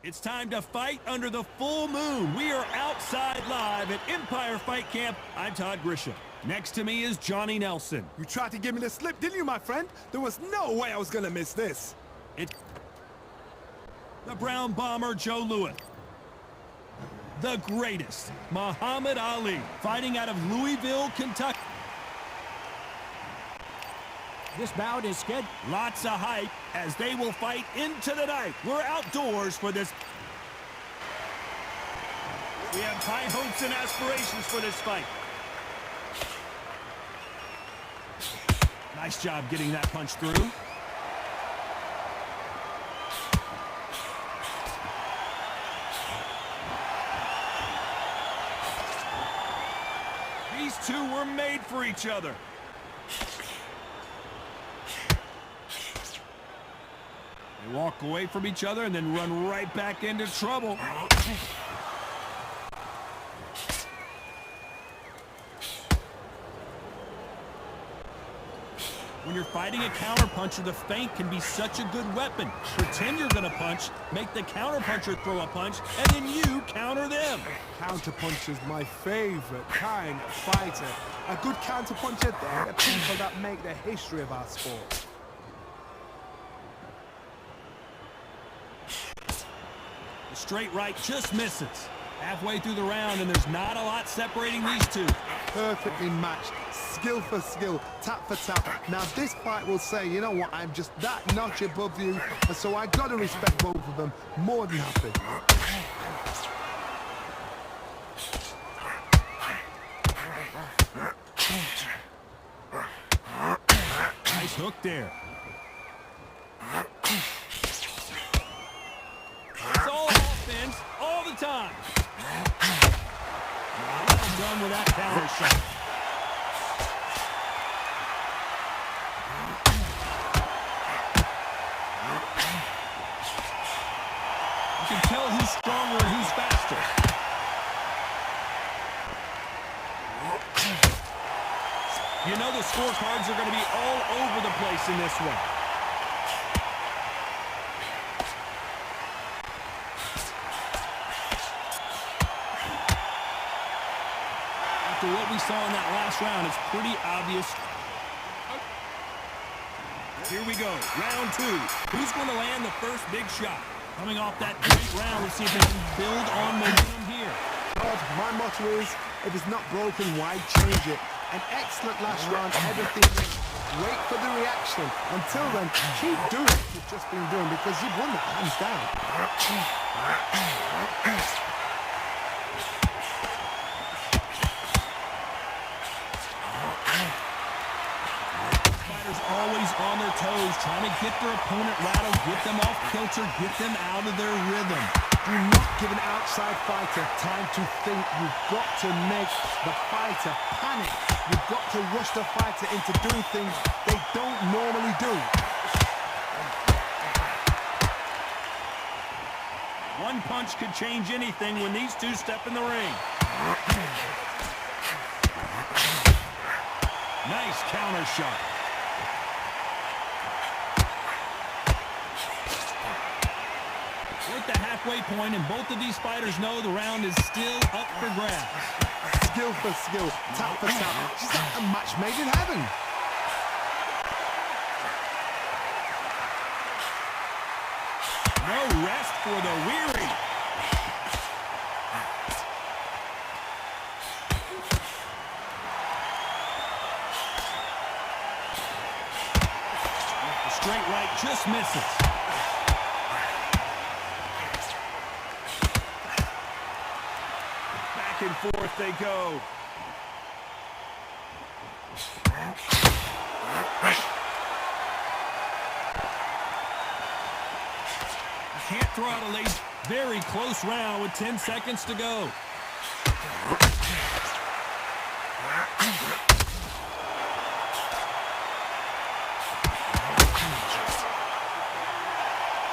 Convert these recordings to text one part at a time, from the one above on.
It's time to fight under the full moon. We are outside live at Empire Fight Camp. I'm Todd Grisham. Next to me is Johnny Nelson. You tried to give me the slip, didn't you, my friend? There was no way I was going to miss this. It's the Brown Bomber, Joe Louis. The greatest, Muhammad Ali, fighting out of Louisville, Kentucky. This bout is scheduled. Lots of hype as they will fight into the night. We're outdoors for this. We have high hopes and aspirations for this fight. Nice job getting that punch through. These two were made for each other. They walk away from each other and then run right back into trouble. When you're fighting a counterpuncher, the feint can be such a good weapon. Pretend you're going to punch, make the counterpuncher throw a punch, and then you counter them. Counterpunch is my favorite kind of fighter. A good counterpuncher, they're the people that make the history of our sport. The straight right just misses. Halfway through the round, and there's not a lot separating these two. Perfectly matched, skill for skill, tap for tap. Now this fight will say, you know what, I'm just that notch above you, and so I gotta respect both of them more than happy. Nice hook there. It's all offense, all the time. Well done with that counter shot. You can tell who's stronger and who's faster. You know the scorecards are going to be all over the place in this one. After what we saw in that last round, it's pretty obvious. Here we go, round two. Who's going to land the first big shot? Coming off that great round, let's see if they can build on momentum here. Todd, my motto is, if it's not broken, why change it? An excellent last round, everything. Wait for the reaction. Until then, keep doing what you've just been doing because you've won that hands down. Fighters always on their toes, trying to get their opponent rattled, get them off kilter, get them out of their rhythm. Do not give an outside fighter time to think. You've got to make the fighter panic. You've got to rush the fighter into doing things they don't normally do. One punch could change anything when these two step in the ring. Nice counter shot. We're at the halfway point, and both of these fighters know the round is still up for grabs. Skill for skill, tap for tap. She's like a match made in heaven. No rest for the weary. The straight right just misses. Back and forth they go. Can't throw out a late, very close round with 10 seconds to go.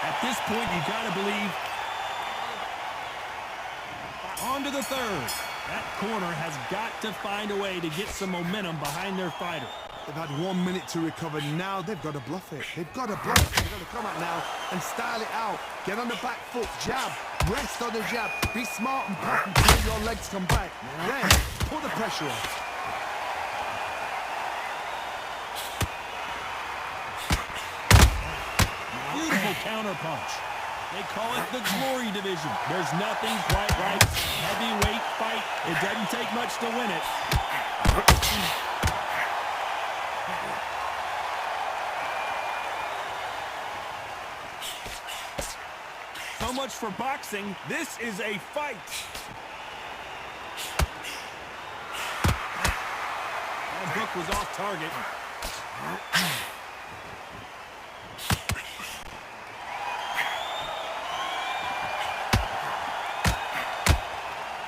At this point, you gotta believe. On to the third. That corner has got to find a way to get some momentum behind their fighter. They've had 1 minute to recover. Now they've got to bluff it. They've got to bluff it. They've got to come out now and style it out. Get on the back foot, jab, rest on the jab. Be smart and pop until your legs come back. Then pull the pressure on. Beautiful counter punch. They call it the glory division. There's nothing quite like heavyweight fight. It doesn't take much to win it. So much for boxing. This is a fight. That hook was off target.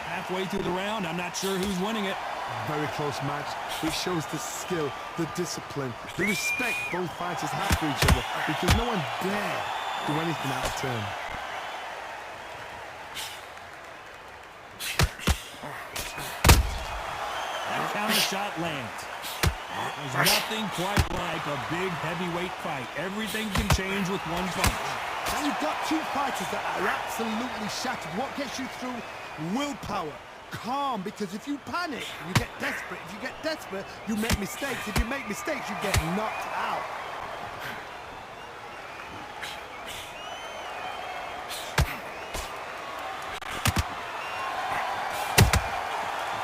Halfway through the round, I'm not sure who's winning it. Very close match. It shows the skill, the discipline, the respect both fighters have for each other because no one dare do anything out of turn. That counter shot lands. There's nothing quite like a big heavyweight fight. Everything can change with one punch. Now you've got two fighters that are absolutely shattered. What gets you through? Willpower. Calm, because if you panic, you get desperate. If you get desperate, you make mistakes. If you make mistakes, you get knocked out.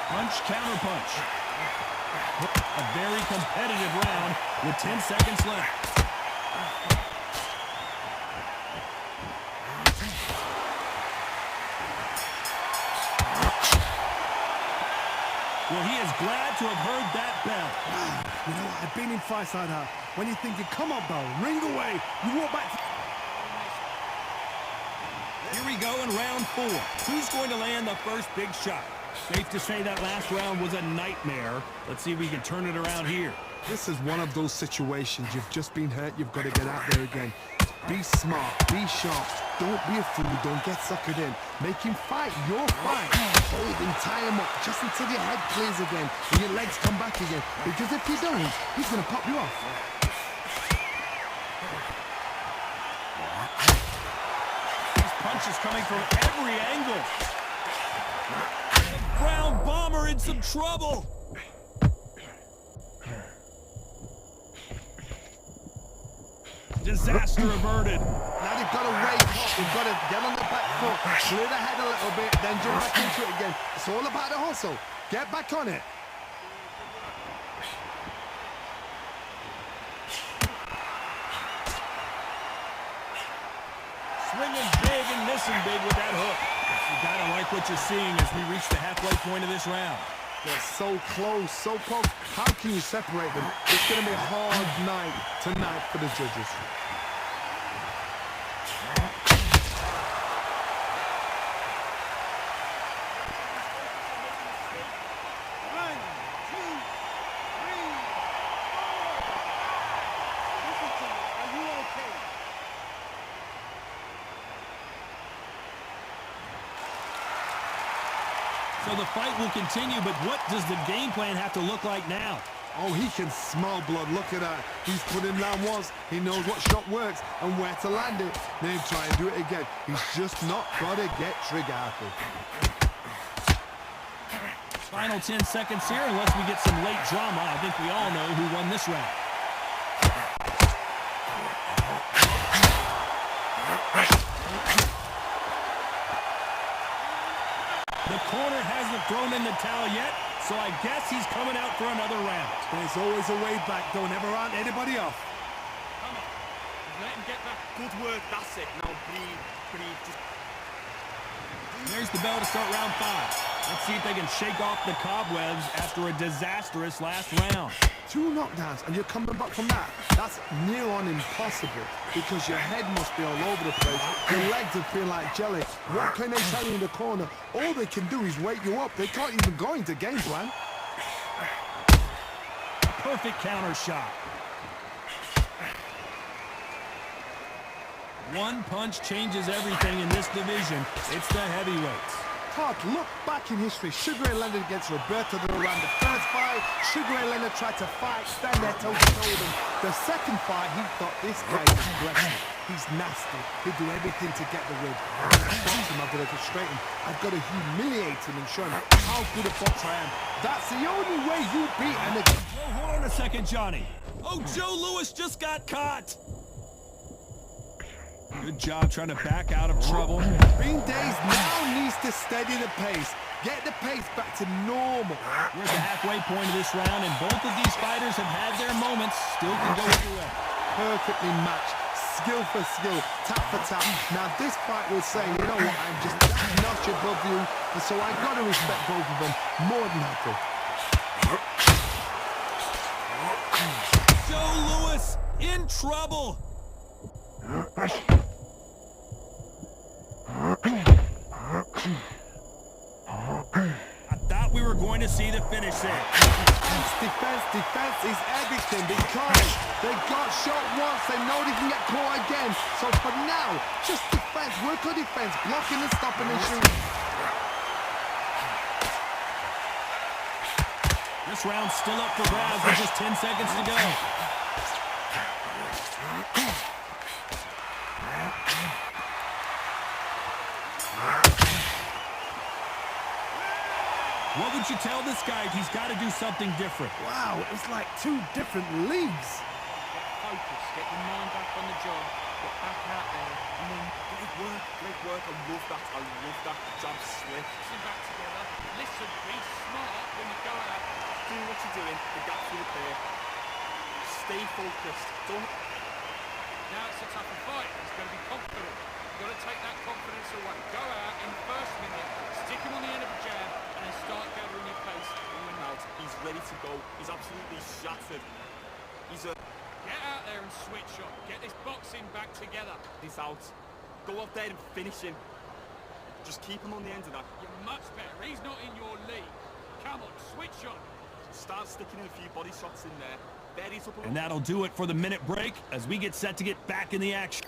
Punch, counter punch. A very competitive round with 10 seconds left. Well, he is glad to have heard that bell. You know what? I've been in fights like that. When you're thinking, come on, bell, ring away. You walk back. Here we go in round 4. Who's going to land the first big shot? Safe to say that last round was a nightmare. Let's see if we can turn it around here. This is one of those situations. You've just been hurt. You've got to get out there again. Be smart. Be sharp. Don't be a fool. Don't get suckered in. Make him fight your fight. Hold him, tie him up just until your head clears again and your legs come back again. Because if you don't, he's going to pop you off. These punches coming from every angle. Brown Bomber in some trouble. Disaster averted. Now they've got to wake up. They've got to get on the back foot, clear the head a little bit, then jump back into it again. It's all about the hustle. Get back on it. Swinging big and missing big with that hook. You gotta like what you're seeing as we reach the halfway point of this round. They're so close, so close. How can you separate them? It's going to be a hard night tonight for the judges. So the fight will continue, but what does the game plan have to look like now? Oh, he can smell blood. Look at that. He's put in down once. He knows what shot works and where to land it. Then try and do it again. He's just not got to get trigger happy. Final 10 seconds here, unless we get some late drama. I think we all know who won this round. The corner hasn't thrown in the towel yet, so I guess he's coming out for another round. There's always a way back. Don't ever round anybody off. Come on. Let him get back. Good work. That's it. Now breathe. Breathe. Just... There's the bell to start round 5. Let's see if they can shake off the cobwebs after a disastrous last round. 2 knockdowns and you're coming back from that. That's near on impossible because your head must be all over the place. Your legs will feel like jelly. What can they tell you in the corner? All they can do is wake you up. They can't even go into game plan. Perfect counter shot. One punch changes everything in this division. It's the heavyweights. hard. Look back in history. Sugar Ray Leonard against Roberto Duran. The first fight, Sugar Ray Leonard tried to fight, stand there toe-to-toe with him. The second fight, he thought this guy is aggressive. He's nasty. He'll do everything to get the win. I've got to frustrate him. I've got to humiliate him and show him how good a boxer I am. That's the only way you beat an aggressive. Whoa, hold on a second, Johnny. Oh, Joe Louis just got caught. Good job trying to back out of trouble. Green Days now needs to steady the pace. Get the pace back to normal. We're at the halfway point of this round, and both of these fighters have had their moments. Still can go either way. Perfectly matched. Skill for skill. Tap for tap. Now this fight was saying, you know what, I'm just that notch above you. And so I got to respect both of them more than happy. Joe Louis in trouble. I thought we were going to see the finish there. Defense is everything because they got shot once, they know they can get caught again. So for now, just defense, work on defense, blocking and stopping and shooting. This round's still up for grabs with just 10 seconds to go. What would you tell this guy? He's got to do something different. Wow, it's like two different leagues. Get focused, get your mind back on the job, get back out there, and then great work. I love that jab slip. Listen back together, listen, be smart when you go out. Do what you're doing, the gap's will appear. Stay focused, don't... Now it's a tougher fight, he's going to be confident. You've got to take that confidence away. Go out in the first minute, stick him on the end of a jab, and then start gathering your pace in your mouth. He's ready to go. He's absolutely shattered. Get out there and switch up. Get this boxing back together. He's out. Go out there and finish him. Just keep him on the end of that. You're much better. He's not in your league. Come on, switch up. Start sticking in a few body shots in there. There he's up. And that'll do it for the minute break as we get set to get back in the action.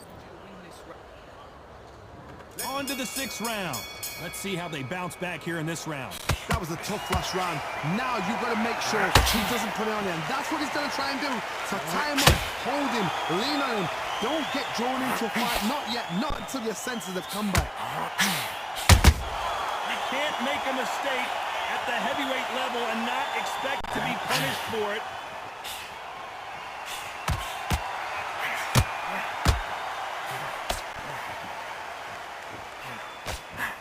On to the 6th round. Let's see how they bounce back here in this round. That was a tough last round. Now you've got to make sure he doesn't put it on him. That's what he's going to try and do. So tie him up, hold him, lean on him. Don't get drawn into a fight. Not yet. Not until your senses have come back. You can't make a mistake at the heavyweight level and not expect to be punished for it.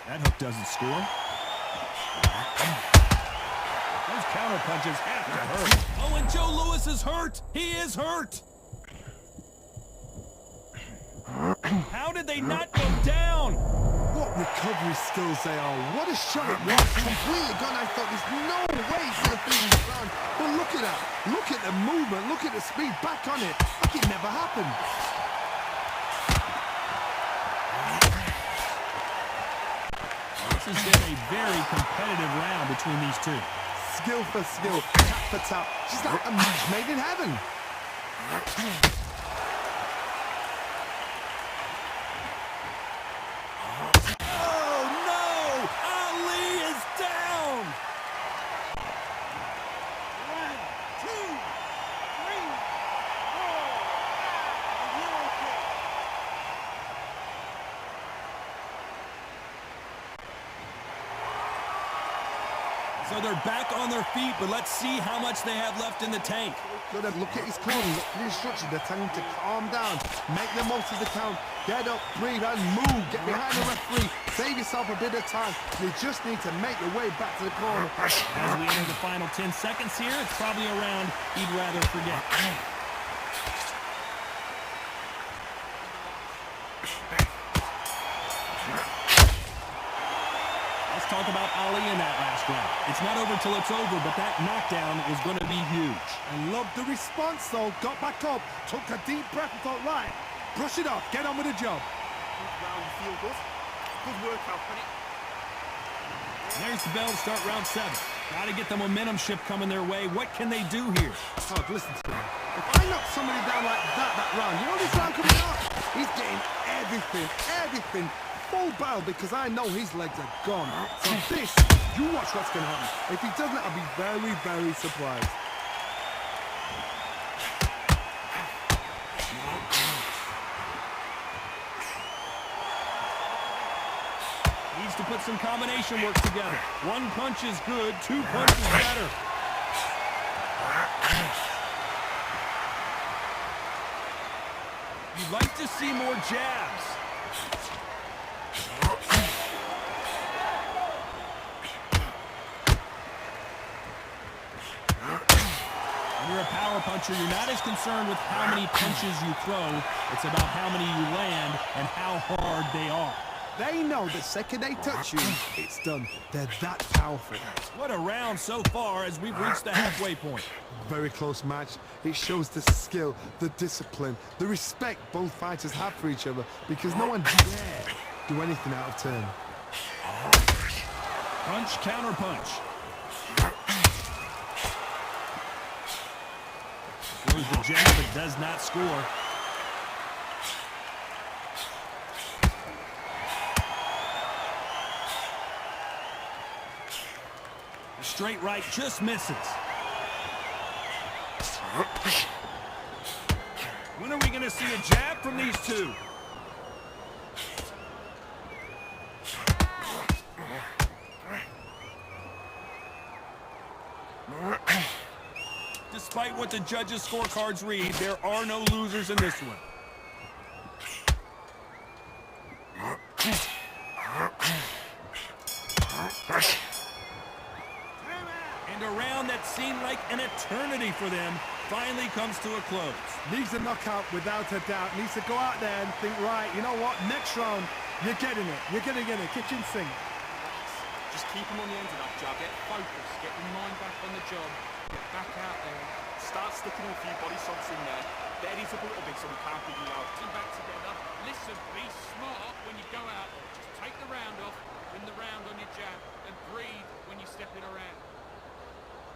That hook doesn't score. Those counter punches have to hurt. Oh, and Joe Louis is hurt. He is hurt. How did they not go down? What recovery skills they are. What a shot it was. Completely gone. I thought there's no way he's going to finish this round. But look at that. Look at the movement. Look at the speed. Back on it. Like it never happened. This has been a very competitive round between these two. Skill for skill, tap for tap. She's like a match made in heaven. Oh, no! Ali is down! 1, 2, 3, 4. So they're back on their feet, but let's see how much they have left in the tank. Look at his corner, look at the instructions. They're telling him to calm down, make the most of the count, get up, breathe, and move. Get behind the referee, save yourself a bit of time. You just need to make your way back to the corner. As we enter the final 10 seconds here, it's probably a round he'd rather forget. Let's talk about Ali in that last round. It's not over till it's over, but that knockdown is going to be huge. I love the response though. Got back up, took a deep breath and thought, right, brush it off, get on with the job. Good round, you feel good? Good workout, innit? There's the bell to start round 7. Got to get the momentum shift coming their way. What can they do here? Oh, listen to me. If I knock somebody down like that round, you know this round coming up? He's getting everything full battle because I know his legs are gone. So this, you watch what's going to happen. If he doesn't, I'll be very, very surprised. Needs to put some combination work together. One punch is good, two punches better. You'd like to see more jabs. When you're a power puncher, you're not as concerned with how many punches you throw. It's about how many you land and how hard they are. They know the second they touch you, it's done. They're that powerful. What a round so far as we've reached the halfway point. Very close match. It shows the skill, the discipline, the respect both fighters have for each other because no one dare do anything out of turn. Punch, counter punch. Throws the jab but does not score. The straight right just misses. When are we going to see a jab from these two? Despite what the judges' scorecards read, there are no losers in this one. And a round that seemed like an eternity for them finally comes to a close. Needs a knockout without a doubt. Needs to go out there and think, right, you know what, next round, you're getting it. You're going to get it. Kitchen sink. Just keep him on the end of that jab. Get focused. Get your mind back on the job. Get back out there. Start sticking a few body shots in there. Bury it up a little bit so we can't figure you out. Team back together. Listen, be smart when you go out. Just take the round off. Win the round on your jab. And breathe when you step in around.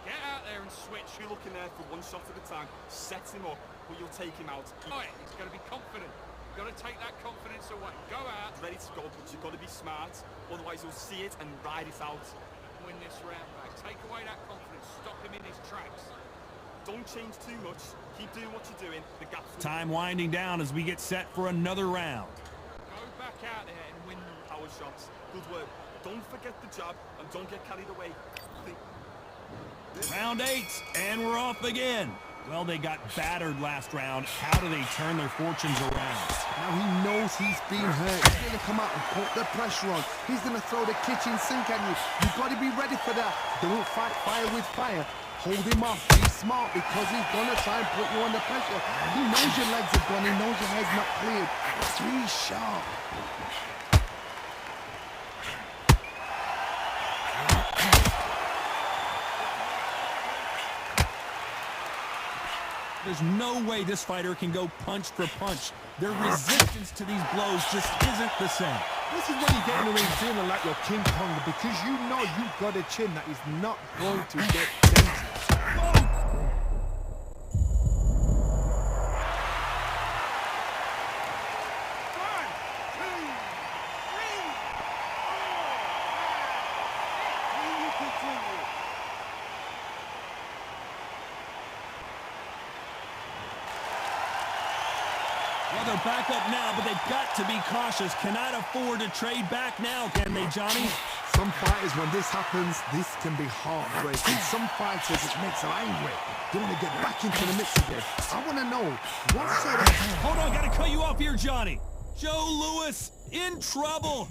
Get out there and switch. Be looking there for one shot at a time. Set him up, but you'll take him out. Right, he's going to be confident. You've got to take that confidence away. Go out. Ready to go, but you've got to be smart. Otherwise, you'll see it and ride it out. Win this round back. Take away that confidence. Stop him in his tracks. Don't change too much. Keep doing what you're doing. The gaps. Time winding down as we get set for another round. Go back out there and win the Power shots. Good work. Don't forget the jab and don't get carried away. Round 8, and we're off again. Well, they got battered last round. How do they turn their fortunes around? Now he knows he's been hurt. He's going to come out and put the pressure on. He's going to throw the kitchen sink at you. You've got to be ready for that. Don't fight fire with fire. Hold him off. Be smart because he's going to try and put you under pressure. He knows your legs are gone. He knows your head's not cleared. Be sharp. There's no way this fighter can go punch for punch. Their resistance to these blows just isn't the same. This is when you get in the ring feeling like you're King Kong because you know you've got a chin that is not going to get dented. Well, they're back up now, but they've got to be cautious. Cannot afford to trade back now, can they, Johnny? Some fighters, when this happens, this can be heartbreaking. Some fighters, it makes them angry. They want to get back into the mix again. I want to know, what sort of... Hold on, got to cut you off here, Johnny. Joe Louis in trouble.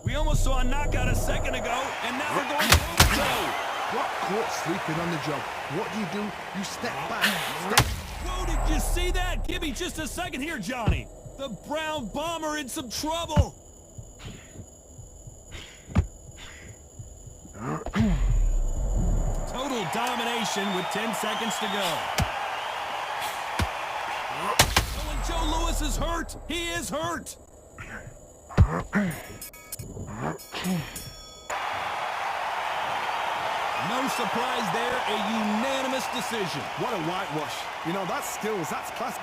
We almost saw a knockout a second ago, and now we're going to overthrow. Got caught sleeping on the job. What do? You step back. Step. Whoa, did you see that? Give me just a second here, Johnny. The Brown Bomber in some trouble. Total domination with 10 seconds to go. Oh, and Joe Louis is hurt. He is hurt. No surprise there, a unanimous decision. What a whitewash. You know, that's skills, that's class.